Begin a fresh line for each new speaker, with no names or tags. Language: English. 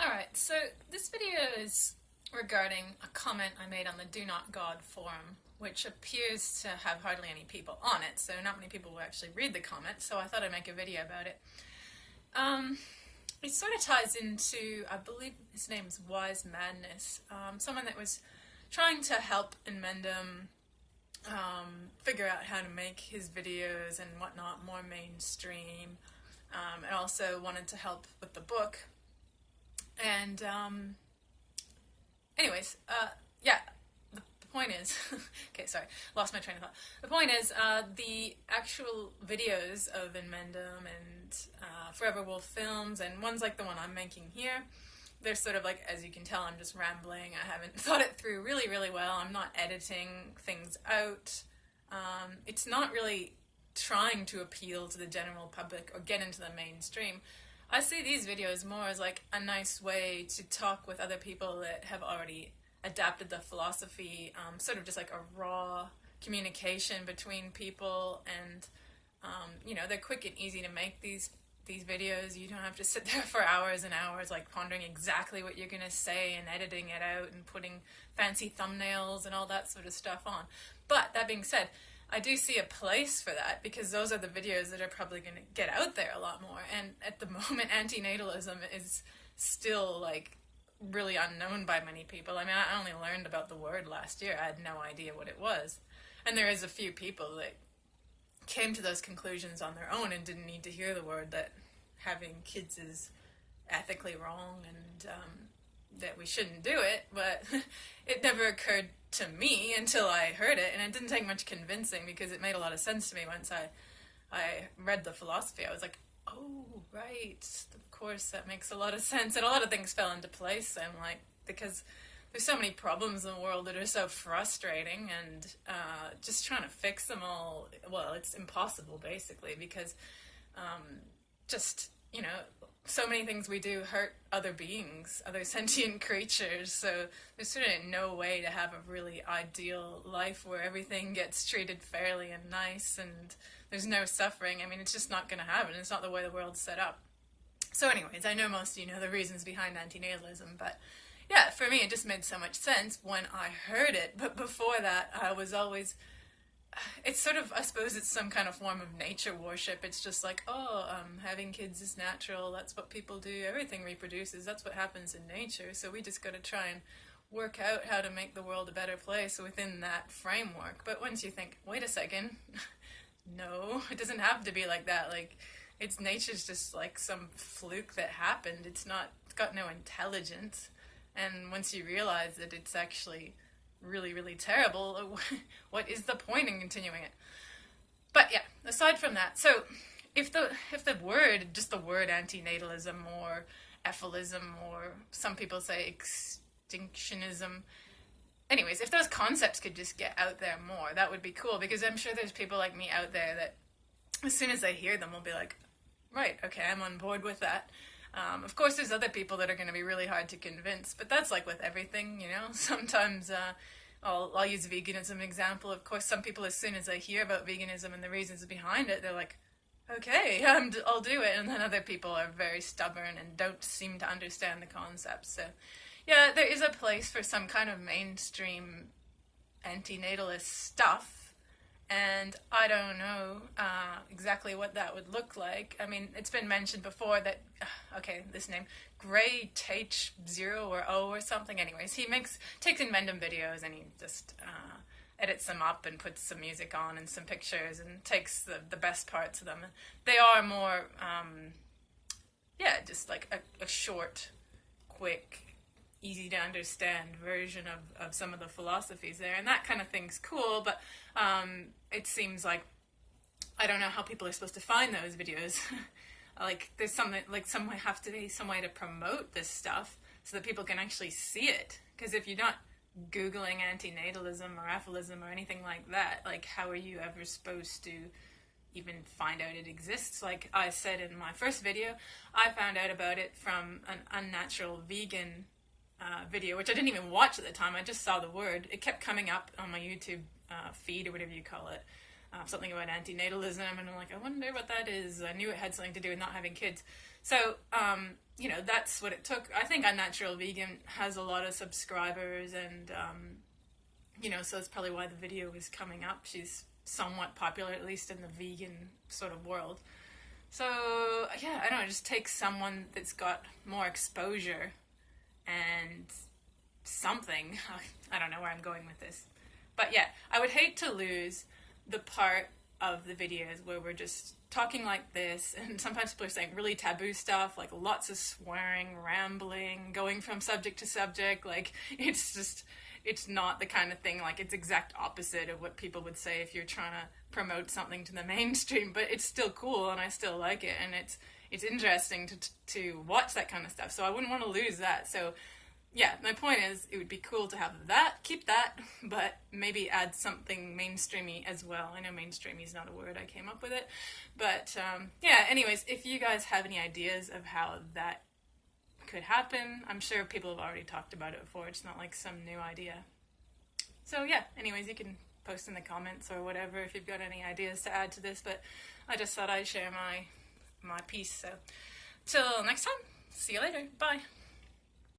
Alright, so this video is regarding a comment I made on the Do Not God forum, which appears to have hardly any people on it, so not many people will actually read the comment, so I thought I'd make a video about it. It sort of ties into, I believe his name is Wise Madness, someone that was trying to help Enmendum figure out how to make his videos and whatnot more mainstream, and also wanted to help with the book. And, anyways, yeah, the point is, okay, sorry, lost my train of thought. The point is, the actual videos of Enmendum and Forever Wolf films, and ones like the one I'm making here, they're sort of like, as you can tell, I'm just rambling. I haven't thought it through really, really well. I'm not editing things out. It's not really trying to appeal to the general public or get into the mainstream. I see these videos more as like a nice way to talk with other people that have already adapted the philosophy, sort of just like a raw communication between people, and you know, they're quick and easy to make these videos. You don't have to sit there for hours and hours like pondering exactly what you're gonna say and editing it out and putting fancy thumbnails and all that sort of stuff on. But that being said, I do see a place for that, because those are the videos that are probably going to get out there a lot more. And at the moment, antinatalism is still like really unknown by many people. I mean, I only learned about the word last year. I had no idea what it was. And there is a few people that came to those conclusions on their own and didn't need to hear the word that having kids is ethically wrong and that we shouldn't do it. But it never occurred to me until I heard it, and it didn't take much convincing, because it made a lot of sense to me once I read the philosophy. I was like, oh, right, of course, that makes a lot of sense, and a lot of things fell into place. And like, because there's so many problems in the world that are so frustrating, and just trying to fix them all, well, it's impossible basically, because just, you know, so many things we do hurt other beings, other sentient creatures, so there's sort of no way to have a really ideal life where everything gets treated fairly and nice and there's no suffering. I mean, it's just not going to happen. It's not the way the world's set up. So anyways, I know most of you know the reasons behind antinatalism, but yeah, for me it just made so much sense when I heard it. But before that, I was always, it's sort of, I suppose it's some kind of form of nature worship. It's just like, oh, having kids is natural, that's what people do, everything reproduces, that's what happens in nature, so we just gotta try and work out how to make the world a better place within that framework. But once you think, wait a second, no, it doesn't have to be like that. Like, it's nature's just like some fluke that happened. It's got no intelligence. And once you realize that it's actually really, really terrible, what is the point in continuing it? But yeah, aside from that, so if the word, just the word antinatalism or ephilism, or some people say extinctionism, anyways, if those concepts could just get out there more, that would be cool, because I'm sure there's people like me out there that as soon as they hear them will be like, right, okay, I'm on board with that. Of course, there's other people that are going to be really hard to convince, but that's like with everything, you know. Sometimes I'll use veganism as an example. Of course, some people, as soon as they hear about veganism and the reasons behind it, they're like, okay, I'll do it. And then other people are very stubborn and don't seem to understand the concept. So yeah, there is a place for some kind of mainstream antinatalist stuff. And I don't know exactly what that would look like. I mean, it's been mentioned before that, okay, this name, Gray Tate 0 or O or something. Anyways, he takes Enmendum videos and he just edits them up and puts some music on and some pictures and takes the best parts of them. They are more, yeah, just like a short, quick, easy to understand version of some of the philosophies there, and that kind of thing's cool. But it seems like I don't know how people are supposed to find those videos. Like, there's something, like, some way to promote this stuff so that people can actually see it, because if you're not googling antinatalism or aphilism or anything like that, like, how are you ever supposed to even find out it exists? Like I said in my first video, I found out about it from an unnatural vegan video, which I didn't even watch at the time. I just saw the word. It kept coming up on my YouTube feed, or whatever you call it, something about antinatalism, and I'm like, I wonder what that is. I knew it had something to do with not having kids. So, you know, that's what it took. I think Unnatural Vegan has a lot of subscribers, and, you know, so that's probably why the video is coming up. She's somewhat popular, at least in the vegan sort of world. So, yeah, I don't know, it just takes someone that's got more exposure and something. I don't know where I'm going with this. But yeah, I would hate to lose the part of the videos where we're just talking like this, and sometimes people are saying really taboo stuff, like lots of swearing, rambling, going from subject to subject, like it's not the kind of thing, like it's exact opposite of what people would say if you're trying to promote something to the mainstream, but it's still cool and I still like it, and it's interesting to watch that kind of stuff, so I wouldn't want to lose that. So yeah, my point is, it would be cool to have that, keep that, but maybe add something mainstreamy as well. I know mainstreamy is not a word, I came up with it. But yeah, anyways, if you guys have any ideas of how that could happen, I'm sure people have already talked about it before. It's not like some new idea. So yeah, anyways, you can post in the comments or whatever if you've got any ideas to add to this, but I just thought I'd share my piece. So till next time, see you later. Bye.